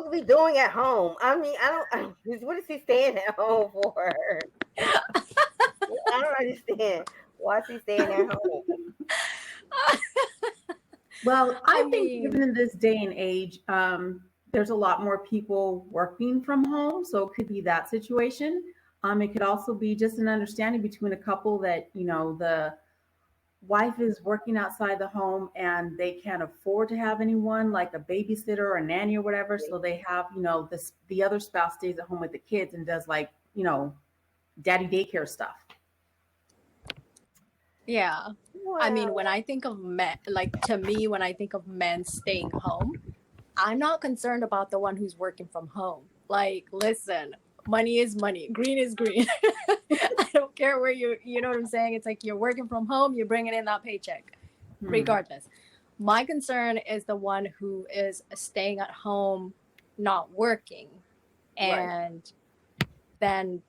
supposed to be doing at home? I mean, what is he staying at home for? I don't understand. Why is he staying at home? Well, I I think mean, even in this day and age, there's a lot more people working from home, so it could be that situation. It could also be just an understanding between a couple that the wife is working outside the home and they can't afford to have anyone like a babysitter or a nanny or whatever, so they have this the other spouse stays at home with the kids and does like daddy daycare stuff. yeah. I mean, when Well, I think of men, like to me, when I think of men staying home, I'm not concerned about the one who's working from home. Like, listen, money is money, green is green. I don't care where you know what I'm saying? It's like you're working from home, you're bringing in that paycheck, Hmm. regardless. My concern is the one who is staying at home, not working. right. And then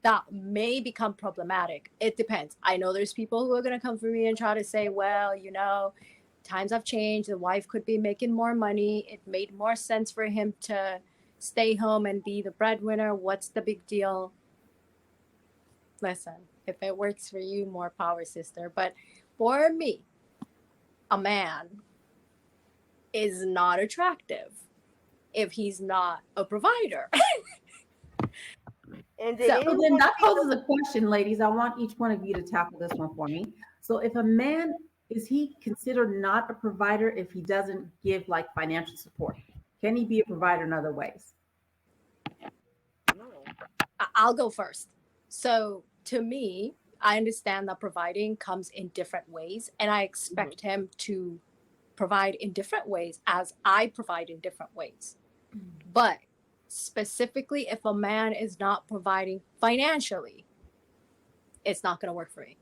that may become problematic. It depends. I know there's people who are going to come for me and try to say, well, times have changed. The wife could be making more money. It made more sense for him to stay home and be the breadwinner. What's the big deal? Listen, if it works for you, more power, sister. But for me, a man is not attractive if he's not a provider. And did So So then anyone that see poses a question, ladies. I want each one of you to tackle this one for me. So if a man is he considered not a provider if he doesn't give like financial support? Can he be a provider in other ways? no? I'll go first. So to me, I understand that providing comes in different ways, and I Hmm. expect him to provide in different ways as I provide in different ways. But specifically, if a man is not providing financially, it's not going to work for me.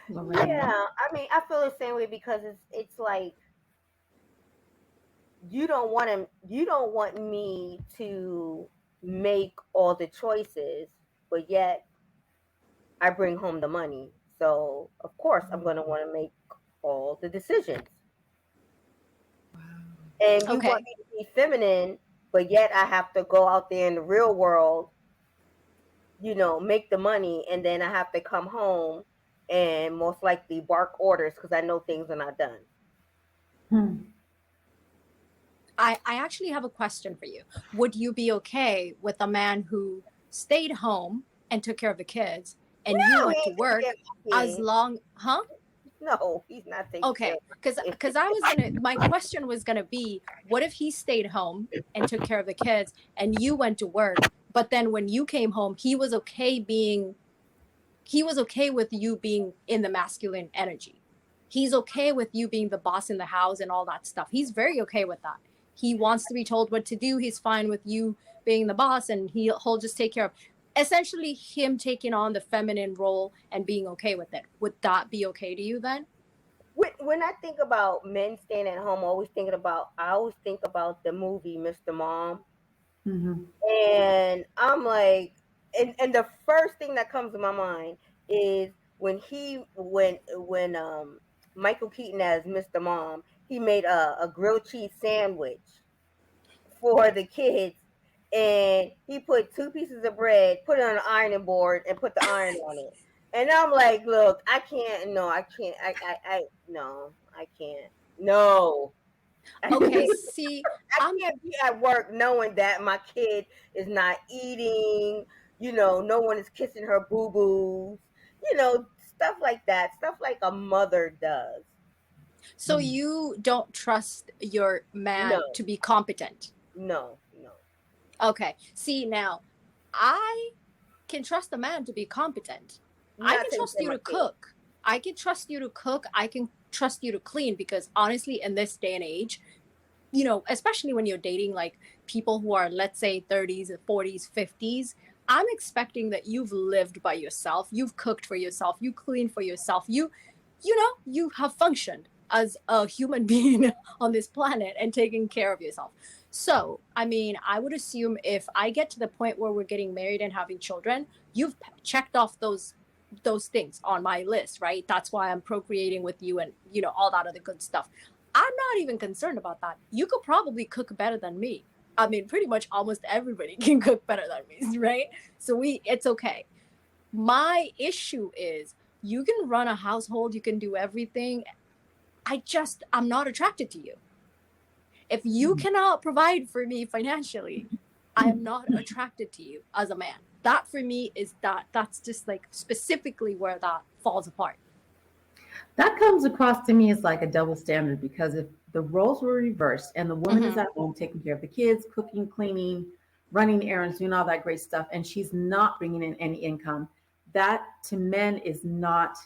Lorraine. Yeah, I mean, I feel the same way because it's like you don't want me to make all the choices, but yet I bring home the money. So of course I'm gonna want to make all the decisions. And you want Okay. me to be feminine, but yet I have to go out there in the real world, make the money, and then I have to come home and most likely bark orders because I know things are not done. Hmm. I actually have a question for you. Would you be okay with a man who stayed home and took care of the kids and you No, he went to ain't taking care work of my as kids. long, huh? No, he's not taking care Okay, of my because I was gonna, my question was gonna be, what if he stayed home and took care of the kids and you went to work, but then when you came home, he was okay with you being in the masculine energy. He's okay with you being the boss in the house and all that stuff. He's very okay with that. He wants to be told what to do. He's fine with you being the boss, and he'll just take care of essentially him taking on the feminine role and being okay with it. Would that be okay to you then? When I think about men staying at home, I always think about the movie Mr. Mom, Hmm. and I'm like, and the first thing that comes to my mind is when Michael Keaton as Mr. Mom, he made a grilled cheese sandwich for the kids, and he put two pieces of bread, put it on an ironing board, and put the iron on it. And I'm like, look, I can't. No, I can't. No, I can't. No, I Okay, see, I'm can't be at work knowing that my kid is not eating. No one is kissing her boo boos. Stuff like that. Stuff like a mother does. so you don't trust your No, man to be competent. no, no. Okay. See, now I can trust a man to be competent. I Not can taking trust care of you my to kid. cook. I can trust you to cook. I can trust you to clean because honestly, in this day and age, especially when you're dating like people who are, let's say, 30s, 40s, 50s, I'm expecting that you've lived by yourself, you've cooked for yourself, you cleaned for yourself, you have functioned as a human being on this planet and taking care of yourself. So, I mean, I would assume if I get to the point where we're getting married and having children, you've checked off those things on my list, right? That's why I'm procreating with you and all that other good stuff. I'm not even concerned about that. You could probably cook better than me. I mean, pretty much almost everybody can cook better than me, right? So it's okay. My issue is you can run a household, you can do everything. I'm not attracted to you. If you cannot provide for me financially, I am not attracted to you as a man. That for me is that's just like specifically where that falls apart. That comes across to me as like a double standard, because if the roles were reversed and the woman is Mhm. at home taking care of the kids, cooking, cleaning, running errands, doing all that great stuff, and she's not bringing in any income, that to men is not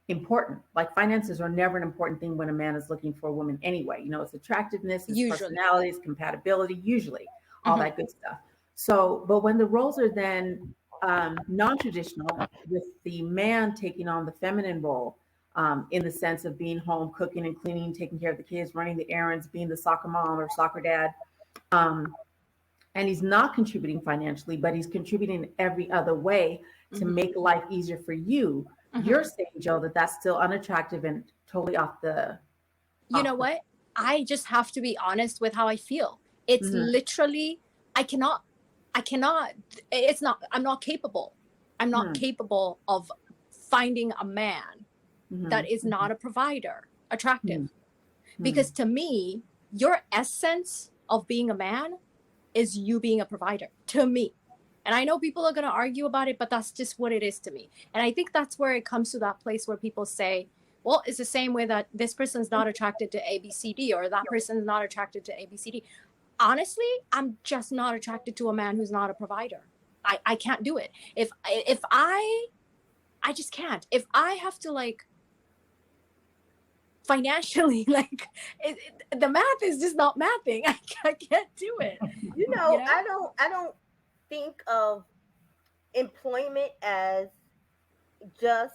important. Like finances are never an important thing when a man is looking for a woman anyway. You know, it's attractiveness, it's Usually. personalities, compatibility, usually all Mhm. that good stuff. So, but when the roles are then non-traditional, with the man taking on the feminine role, in the sense of being home, cooking and cleaning, taking care of the kids, running the errands, being the soccer mom or soccer dad, um, and he's not contributing financially, but he's contributing every other way to Mhm. make life easier for you. You're Mhm. saying, Joe, that that's still unattractive and totally off the You know off the. what? I just have to be honest with how I feel. It's Mhm, literally, I cannot, I cannot, it's not, I'm not capable. I'm not mhm, capable of finding a man that mhm, is not a provider attractive. mhm, Because mhm, to me, your essence of being a man is you being a provider to me. And I know people are going to argue about it, but that's just what it is to me. And I think that's where it comes to that place where people say, well, it's the same way that this person's not attracted to ABCD or that person's not attracted to ABCD. Honestly, I'm just not attracted to a man who's not a provider. I can't do it. If I just can't. If I have to like financially like the math is just not mathing. I can't do it, You you know, know. I don't think of employment as just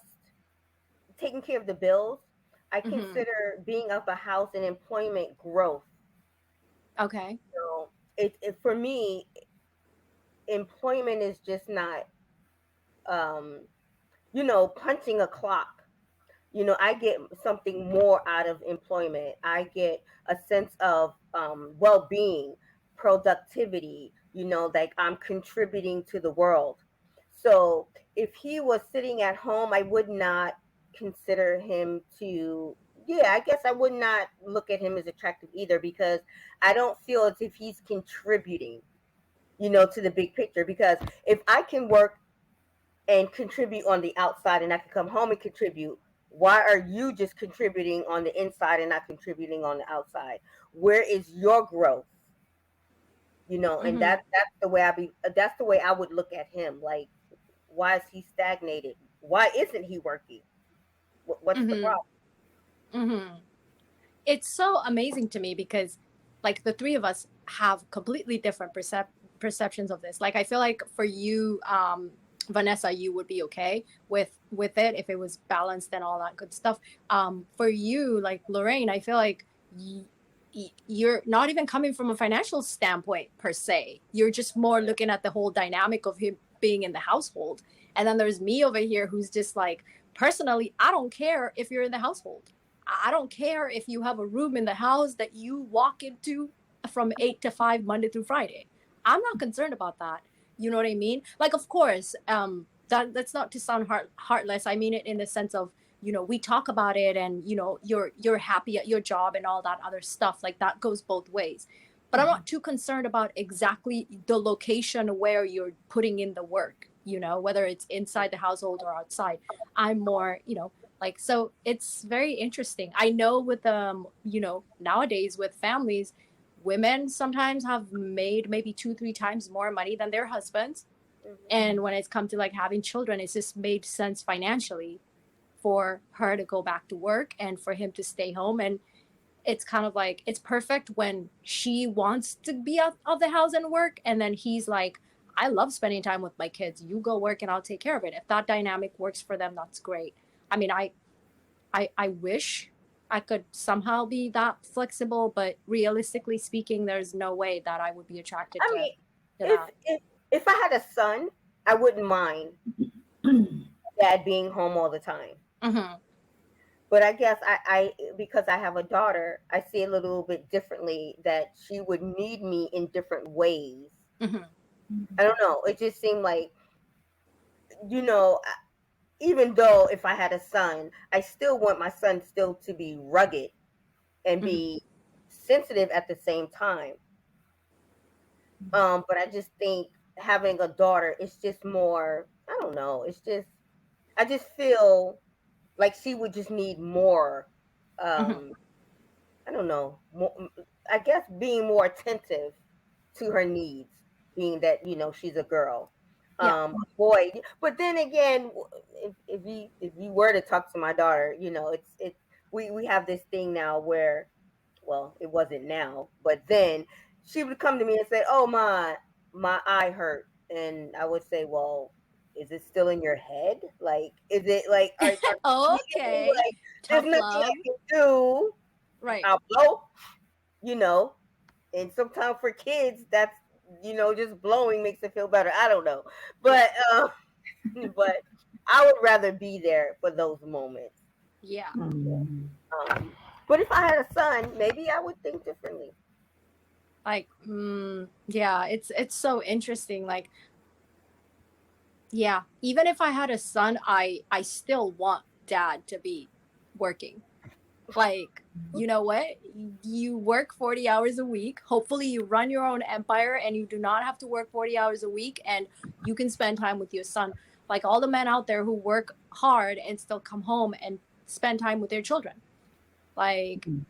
taking care of the bills. I Hmm. consider being up a house and employment growth. Okay. So it for me, employment is just not um, punching a clock. I get something more out of employment. I get a sense of well-being, productivity, like I'm contributing to the world. So if he was sitting at home, I would not consider him to, yeah, I guess I would not look at him as attractive either, because I don't feel as if he's contributing, to the big picture. Because if I can work and contribute on the outside and I can come home and contribute, why are you just contributing on the inside and not contributing on the outside? Where is your growth? And Hmm. that's the way I would look at him. Like, why is he stagnated? Why isn't he working? What's the Hmm. problem? Hmm. It's so amazing to me because like the three of us have completely different perceptions of this. Like I feel like for you, Vanessa, you would be okay with it if it was balanced and all that good stuff. For you, like Lorraine, I feel like you're not even coming from a financial standpoint per se. You're just more looking at the whole dynamic of him being in the household. And then there's me over here who's just like, personally, I don't care if you're in the household. I don't care if you have a room in the house that you walk into from 8 to 5, Monday through Friday. I'm not concerned about that. You know what I mean? Like, of course, that's not to sound heartless. I mean it in the sense of, we talk about it and, you're happy at your job and all that other stuff. Like that goes both ways. But I'm not too concerned about exactly the location where you're putting in the work, whether it's inside the household or outside. I'm more, like, so it's very interesting. I know with nowadays with families, women sometimes have made maybe 2-3 times more money than their husbands. Hmm. And when it's come to like having children, it's just made sense financially for her to go back to work and for him to stay home. And it's kind of like it's perfect when she wants to be out of the house and work, and then he's like, I love spending time with my kids, you go work and I'll take care of it. If that dynamic works for them, that's great. I mean, I wish I could somehow be that flexible, but realistically speaking, there's no way that I would be attracted I to mean, if that. if I had a son, I wouldn't mind dad being home all the time. Hmm. But I guess I because I have a daughter, I see it a little bit differently that she would need me in different ways. Hmm. I don't know. It just seemed like, you know, even though if I had a son, I still want my son still to be rugged and Hmm. be sensitive at the same time. But I just think having a daughter is just more, I don't know, it's just, I just feel like she would just need more, Hmm. um, I don't know, more, I guess being more attentive to her needs, being that, she's a girl. Yeah. Boy, but then again, if you were to talk to my daughter, we have this thing now where, well, it wasn't now, but then she would come to me and say, "Oh, my eye hurt," and I would say, "Well, is it still in your head? Like, is it like, are you eating? Okay. Like, there's Tough nothing love. I can do. Right. I'll blow, you know." And sometimes for kids, that's, just blowing makes it feel better. I don't know, Yeah. but but I would rather be there for those moments. Yeah. Mhm. Um, but if I had a son, maybe I would think differently. Like, yeah, it's so interesting. Like, yeah, even if I had a son, I still want dad to be working. Like, you know what? You work 40 hours a week. Hopefully you run your own empire and you do not have to work 40 hours a week, and you can spend time with your son. Like all the men out there who work hard and still come home and spend time with their children. Like, And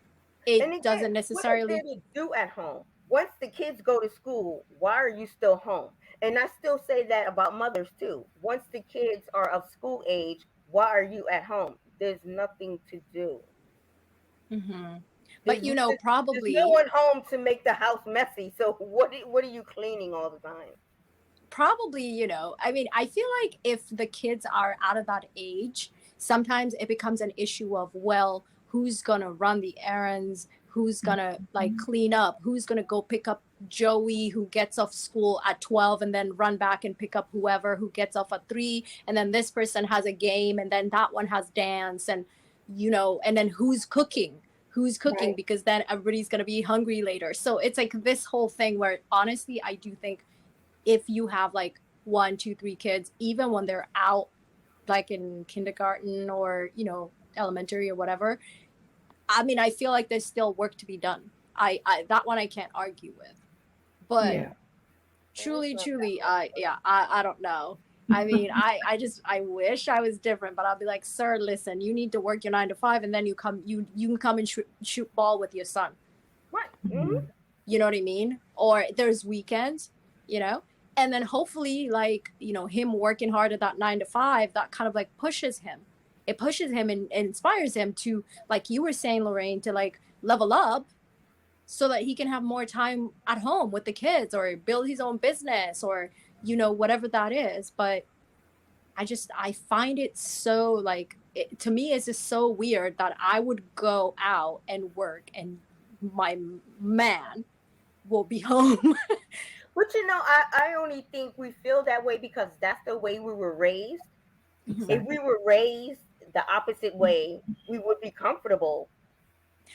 it again, doesn't what is there necessarily. to do at home? Once the kids go to school, why are you still home? And I still say that about mothers too. Once the kids are of school age, why are you at home? There's nothing to do. Mhm. There's, But there's no probably one home to make the house messy. So what are you cleaning all the time? I mean, I feel like if the kids are out of that age, sometimes it becomes an issue of, well, who's gonna run the errands, who's gonna like clean up, who's gonna go pick up Joey who gets off school at 12 and then run back and pick up whoever who gets off at 3, and then this person has a game and then that one has dance, and and then who's cooking Right. because then everybody's going to be hungry later. So it's like this whole thing where honestly I do think if you have like one, two, three kids, even when they're out like in kindergarten or, elementary or whatever, I mean, I feel like there's still work to be done. I that one I can't argue with. But Yeah. Well, it's truly, not truly, that yeah, I don't know. I mean, I wish I was different, but I'll be like, sir, listen, you need to work your 9 to 5, and then you can come and shoot ball with your son. right. Mhm. You know what I mean? Or there's weekends, you know? And then hopefully, like, him working hard at that 9 to 5, that kind of like pushes him. It pushes him and inspires him to, like you were saying, Lorraine, to like level up so that he can have more time at home with the kids or build his own business or, whatever that is. But I find it so like, to me, it's just so weird that I would go out and work and my man will be home. But I only think we feel that way because that's the way we were raised. If Exactly. we were raised the opposite way, we would be comfortable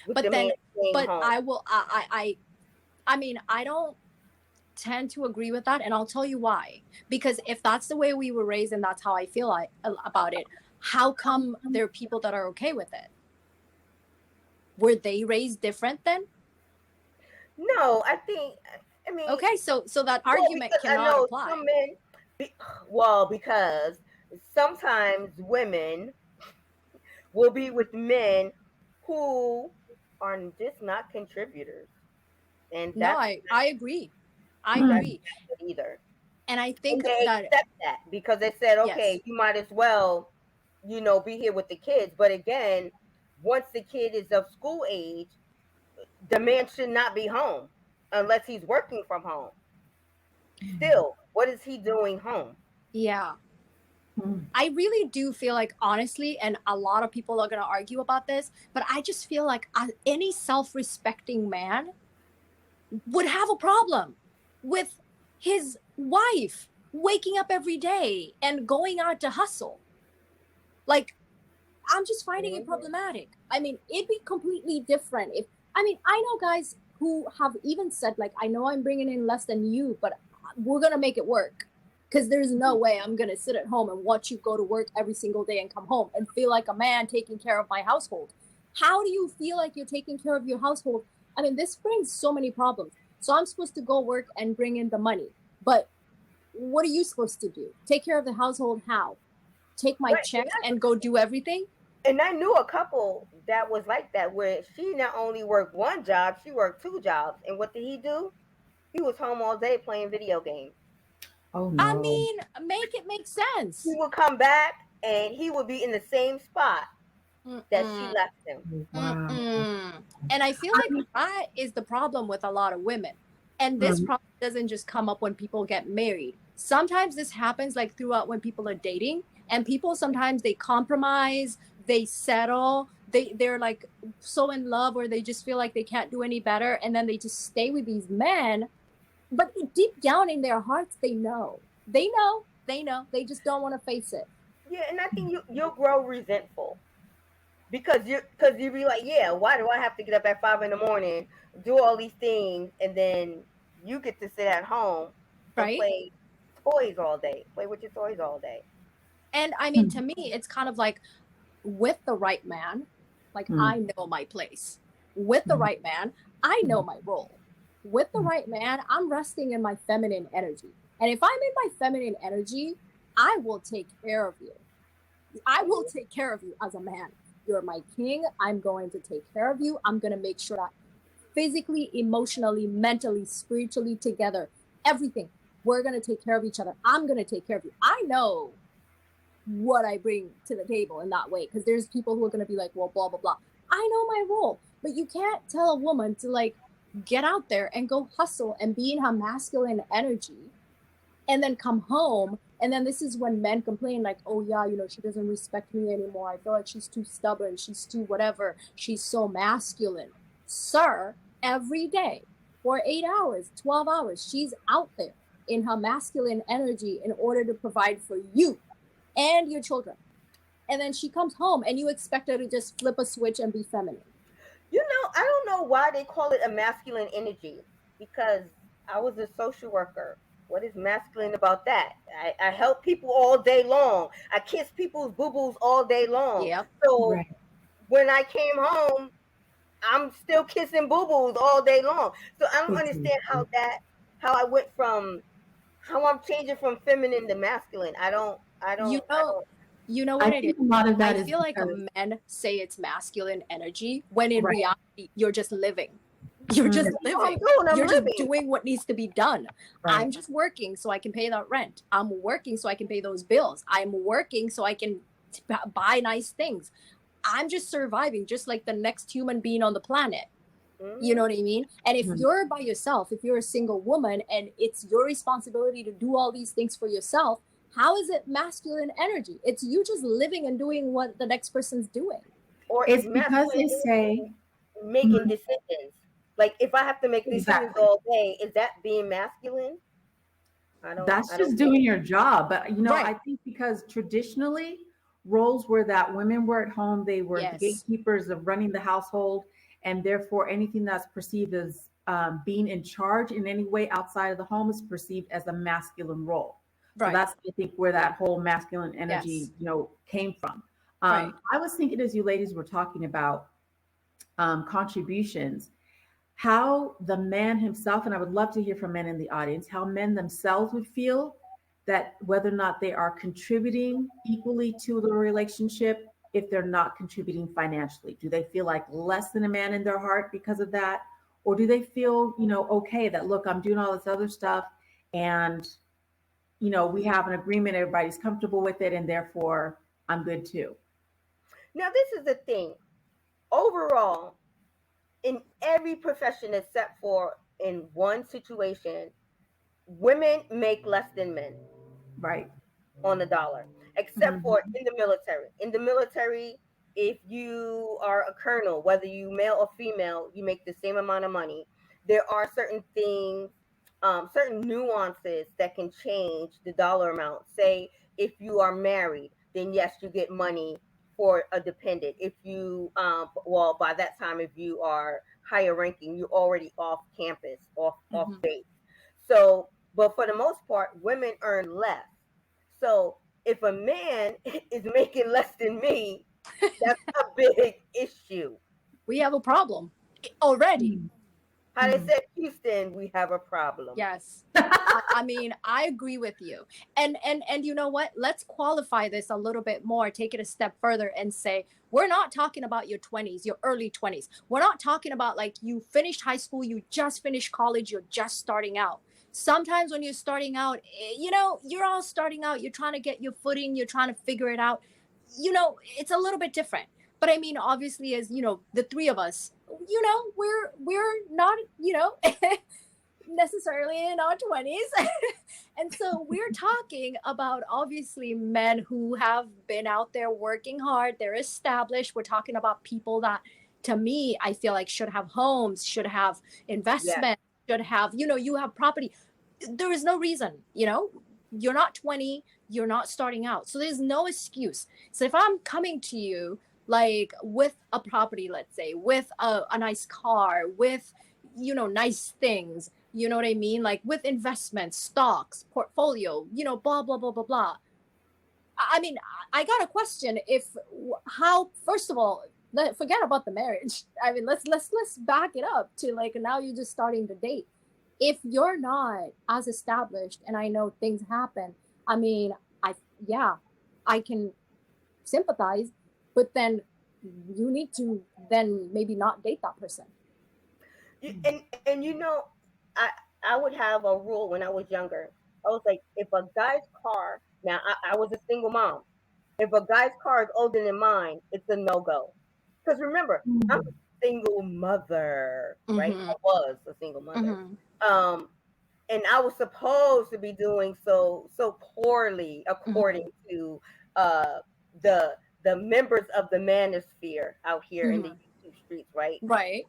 with the But man then, staying but home. I will, I mean, I don't tend to agree with that. And I'll tell you why. Because if that's the way we were raised and that's how I feel about it, how come there are people that are okay with it? Were they raised different then? No, I mean, Okay, so that well, argument because I cannot know apply. some men, be, well, because sometimes women will be with men who are just not contributors, and No, I agree. I that's Mm. agree. not good either. And I And think they that, accept that because they said, yes. okay, you might as well, be here with the kids. But again, once the kid is of school age, the man should not be home unless he's working from home. Still, what is he doing home? Yeah. Mm. I really do feel like, honestly, and a lot of people are going to argue about this, but I just feel like any self respecting man would have a problem with his wife waking up every day and going out to hustle. Like, I'm just finding it problematic. I mean, it'd be completely different if, I mean, I know guys who have even said, like, I know I'm bringing in less than you, but we're going to make it work. Because there's no way I'm going to sit at home and watch you go to work every single day and come home and feel like a man taking care of my household. How do you feel like you're taking care of your household? I mean, this brings so many problems. So I'm supposed to go work and bring in the money. But what are you supposed to do? Take care of the household how? Take my check and go do everything? And I knew a couple that was like that, where she not only worked one job, she worked two jobs. And what did he do? He was home all day playing video games. Oh no. I mean, make it make sense. He would come back and he would be in the same spot that she left him. Wow. And I feel like that is the problem with a lot of women. And this problem doesn't just come up when people get married. Sometimes this happens like throughout when people are dating, and people sometimes they compromise, they settle, they're like so in love, or they just feel like they can't do any better, and then they just stay with these men. But deep down in their hearts, they know, they just don't want to face it. Yeah, and I think you'll grow resentful because you be like, yeah, why do I have to get up at 5 a.m, do all these things, and then you get to sit at home and Right? play toys all day, play with your toys all day. And I mean, to me, it's kind of like with the right man, like I know my place. With the right man, I know my role. With the right man, I'm resting in my feminine energy. And if I'm in my feminine energy, I will take care of you. I will take care of you as a man. You're my king. I'm going to take care of you. I'm going to make sure that physically, emotionally, mentally, spiritually together, everything, we're going to take care of each other. I'm going to take care of you. I know what I bring to the table in that way, because there's people who are going to be like, well, blah, blah, blah. I know my role, but you can't tell a woman to like get out there and go hustle and be in her masculine energy and then come home. And then this is when men complain like, oh yeah, you know, she doesn't respect me anymore. I feel like she's too stubborn. She's too whatever. She's so masculine. Sir, every day for 8 hours, 12 hours, she's out there in her masculine energy in order to provide for you and your children. And then she comes home and you expect her to just flip a switch and be feminine. You know, I don't know why they call it a masculine energy, because I was a social worker. What is masculine about that? I help people all day long. I kiss people's boo-boos all day long. Yep. So when I came home, I'm still kissing boo-boos all day long. So I don't understand how I went from, how I'm changing from feminine to masculine. I don't. You know what it is? A lot of that I is feel like because- men say it's masculine energy when in reality you're just living. You're just living. You're just doing what needs to be done. Right. I'm just working so I can pay that rent. I'm working so I can pay those bills. I'm working so I can buy nice things. I'm just surviving, just like the next human being on the planet. You know what I mean? And if you're by yourself, if you're a single woman and it's your responsibility to do all these things for yourself, how is it masculine energy? It's you just living and doing what the next person's doing. Or it's because they say making decisions. Like if I have to make decisions all day, is that being masculine? That's just doing your job. But you know, I think because traditionally roles were that women were at home, they were the gatekeepers of running the household, and therefore anything that's perceived as being in charge in any way outside of the home is perceived as a masculine role. So that's, I think, where that whole masculine energy, you know, came from. I was thinking as you ladies were talking about contributions, how the man himself, and I would love to hear from men in the audience, how men themselves would feel that whether or not they are contributing equally to the relationship, if they're not contributing financially. Do they feel like less than a man in their heart because of that? Or do they feel, you know, okay, that look, I'm doing all this other stuff and you know, we have an agreement, everybody's comfortable with it, and therefore I'm good too. Now, this is the thing. Overall, in every profession except for in one situation, women make less than men. Right. On the dollar, except for in the military. In the military, if you are a colonel, whether you male or female, you make the same amount of money. There are certain things, certain nuances that can change the dollar amount. Say if you are married, then yes, you get money for a dependent. If you, well, by that time, if you are higher ranking, you're already off campus, off Mhm. base. So, but for the most part, women earn less. So if a man is making less than me, that's a big issue. We have a problem already. Mm. How they Mm. said Houston, we have a problem. Yes. I mean, I agree with you. And you know what? Let's qualify this a little bit more, take it a step further and say, we're not talking about your 20s, your early 20s. We're not talking about like you finished high school, you just finished college, you're just starting out. Sometimes when you're starting out, you know, you're all starting out, you're trying to get your footing, you're trying to figure it out. You know, it's a little bit different. But I mean, obviously, as you know, the three of us, you know, we're not, you know, necessarily in our 20s. And so we're talking about obviously men who have been out there working hard, they're established. We're talking about people that, to me, I feel like should have homes, should have Yes. investment, should have, you know, you have property. There is no reason, you know, you're not 20, you're not starting out, so there's no excuse. So if I'm coming to you like with a property, let's say with a nice car, with, you know, nice things, you know what I mean, like with investments, stocks, portfolio, you know, blah blah blah blah blah. I mean, I got a question. If how, first of all, forget about the marriage. I mean, let's back it up to like now you're just starting to date. If you're not as established, and I know things happen, I mean, I, yeah, I can sympathize, but then you need to then maybe not date that person. And you know, I I would have a rule when I was younger. I was like, if a guy's car, now I was a single mom. If a guy's car is older than mine, it's a no go. Because remember, I'm Mm. a single mother, right? Mm-hmm. I was a single mother. Mm-hmm. Um, and I was supposed to be doing so poorly Mm-hmm. according to uh the members of the manosphere out here in the Mm-hmm. YouTube streets, right? Right.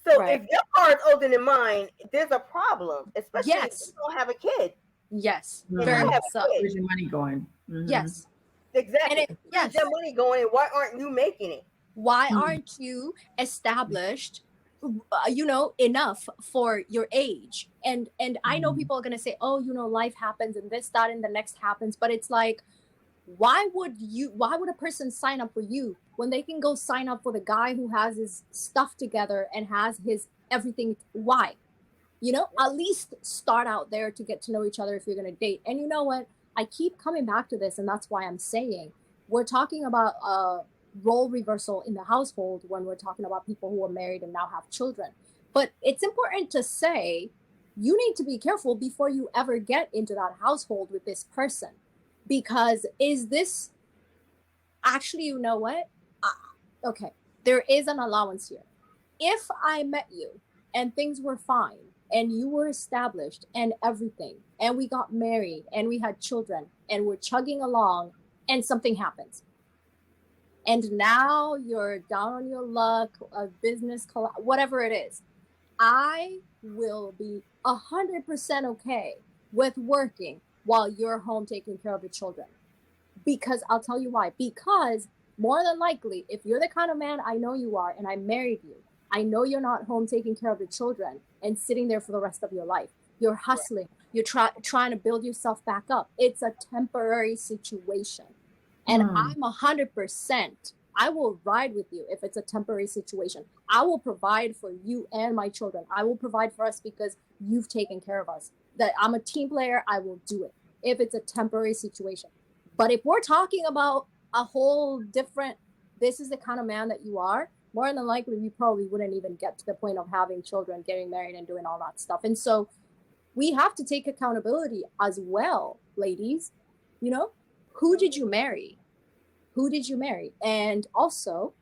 So Right. if your car is older than mine, there's a problem, especially if you Yes. don't have a kid. Yes. And Very I Mm. much have so. a kid. Where's your money going? Hmm. Yes. And Exactly. it, Where's yes. your money going and why aren't you making it? Why Mm. aren't you established, you know, enough for your age? And I know Mm. people are going to say, oh, you know, life happens and this, that, and the next happens. But it's like, why would a person sign up for you when they can go sign up for the guy who has his stuff together and has his everything? Why? You know, at least start out there to get to know each other if you're going to date. And you know what? I keep coming back to this, and that's why I'm saying we're talking about role reversal in the household when we're talking about people who are married and now have children. But it's important to say you need to be careful before you ever get into that household with this person. Because is this actually, you know what? Okay, there is an allowance here. If I met you and things were fine and you were established and everything, and we got married and we had children and we're chugging along and something happens, and now you're down on your luck, a business, whatever it is, I will be 100% okay with working while you're home taking care of the children. Because I'll tell you why. Because more than likely, if you're the kind of man I know you are and I married you, I know you're not home taking care of the children and sitting there for the rest of your life. You're hustling. You're trying to build yourself back up. It's a temporary situation. And Mm. I'm 100%. I will ride with you if it's a temporary situation. I will provide for you and my children. I will provide for us because you've taken care of us. That I'm a team player, I will do it if it's a temporary situation. But if we're talking about a whole different, this is the kind of man that you are, more than likely we probably wouldn't even get to the point of having children, getting married, and doing all that stuff. And so we have to take accountability as well, ladies. You know, who did you marry? Who did you marry? And also,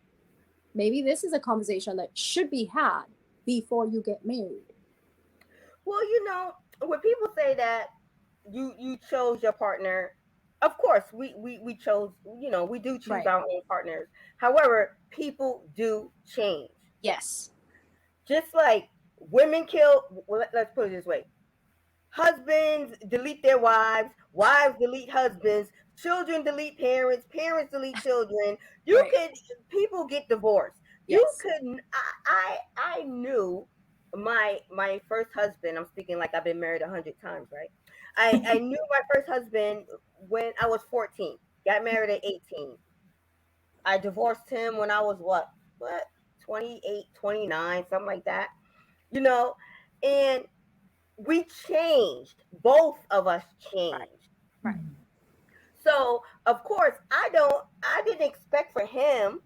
maybe this is a conversation that should be had before you get married. Well, you know, when people say that you chose your partner, of course we chose, you know, we do choose Right. our own partners. However, people do change. Yes. Just like women kill, well, let's put it this way. Husbands delete their wives, wives delete husbands, children delete parents, parents delete children. You Right. could people get divorced. You Yes. couldn't. I knew my first husband. I'm speaking like I've been married 100 times, right? I knew my first husband when I was 14. Got married at 18. I divorced him when I was what 28, 29, something like that. You know, and we changed. Both of us Right. changed. Right. So of course I didn't expect for him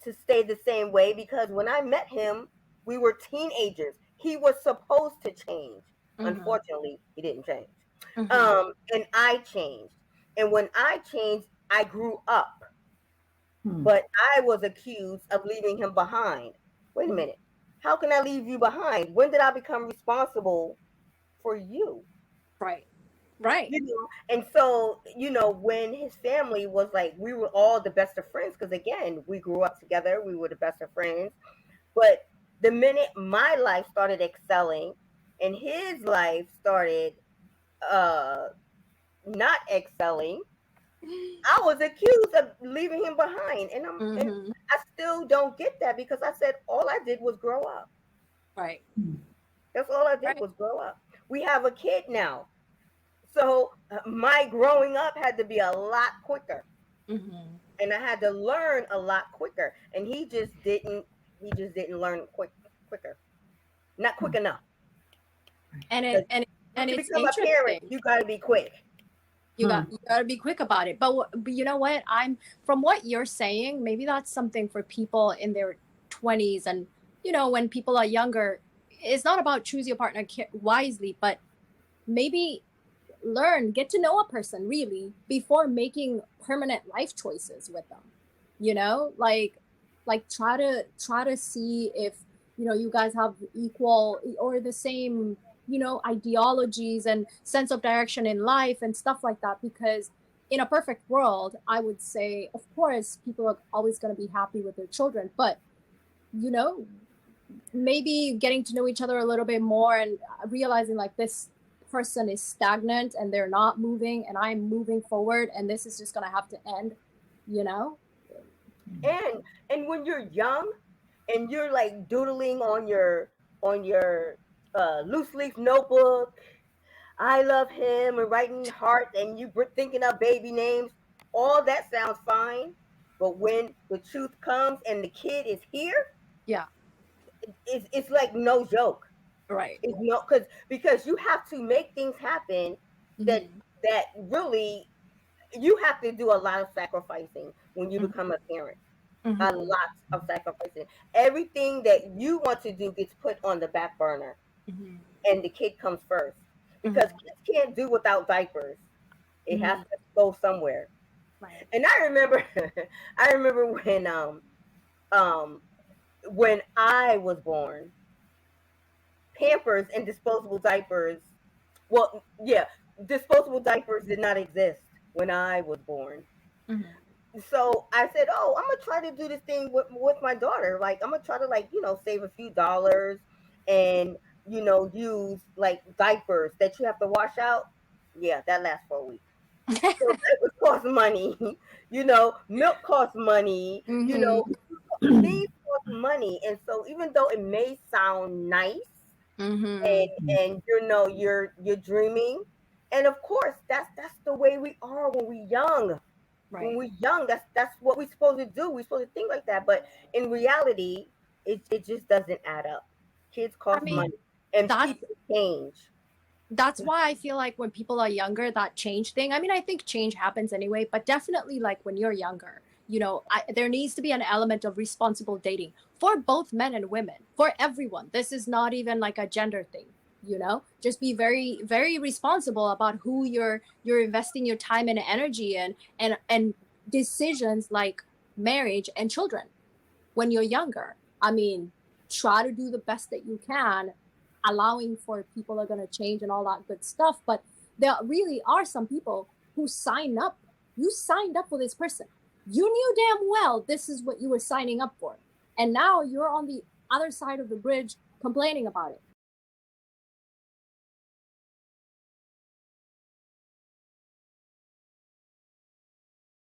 to stay the same way because when I met him, we were teenagers. He was supposed to change. Mm-hmm. Unfortunately, he didn't change. Mm-hmm. And I changed. And when I changed, I grew up. Hmm. But I was accused of leaving him behind. Wait a minute. How can I leave you behind? When did I become responsible for you? Right. Right. And so when his family was like, we were all the best of friends because again, we grew up together, we were the best of friends. But the minute my life started excelling and his life started uh not excelling, I was accused of leaving him behind, and Mm-hmm. I still don't get that because I said all I did was grow up. Right. That's all I did Right. was grow up. We have a kid now. So my growing up had to be a lot quicker, Mm-hmm. and I had to learn a lot quicker. And he just didn't learn quicker, not quick enough. And it Because and and to it's become a parent, interesting. you got to be quick. You got to be quick about it. But you know what? I'm from what you're saying. Maybe that's something for people in their 20s, and when people are younger, it's not about choose your partner wisely, but maybe get to know a person really before making permanent life choices with them. Like try to see if you guys have equal or the same ideologies and sense of direction in life and stuff like that, because in a perfect world I would say of course people are always going to be happy with their children, but you know maybe getting to know each other a little bit more and realizing like this person is stagnant and they're not moving and I'm moving forward and this is just going to have to end you know And when you're young and you're like doodling on your loose leaf notebook, I love him, and writing hearts, and you thinking of baby names, all that sounds fine. But when the truth comes and the kid is here, yeah, it's like no joke. right. It's no because you have to make things happen that Mm-hmm. that really you have to do a lot of sacrificing when you Mm-hmm. become a parent. A Mm-hmm. lot of sacrificing. Everything that you want to do gets put on the back burner, Mm-hmm. and the kid comes first because Mm-hmm. kids can't do without diapers. It has Mm-hmm. to go somewhere. Right. And I remember, I remember um when I was born, Pampers and disposable diapers. Well, yeah, disposable diapers did not exist when I was born. Mm-hmm. So I said, "Oh, I'm gonna try to do this thing with my daughter. Like, I'm gonna try to save a few dollars and use like diapers that you have to wash out. Yeah, that lasts for a week. So diapers cost money. Milk costs money. Mm-hmm. Things cost money, and so even though it may sound nice, Mm-hmm. and you're dreaming, and of course that's the way we are when we're young. When Right. we're young, that's what we're supposed to do. We're supposed to think like that. But in reality, it just doesn't add up. Kids I cost mean, money, and that's people change. that's why I feel like when people are younger, that change thing. I mean, I think change happens anyway, but definitely like when you're younger, there needs to be an element of responsible dating for both men and women, for everyone. This is not even like a gender thing. Just be very, very responsible about who you're investing your time and energy in, and decisions like marriage and children when you're younger. I mean, try to do the best that you can, allowing for people are going to change and all that good stuff. But there really are some people who sign up. You signed up for this person. You knew damn well this is what you were signing up for. And now you're on the other side of the bridge complaining about it.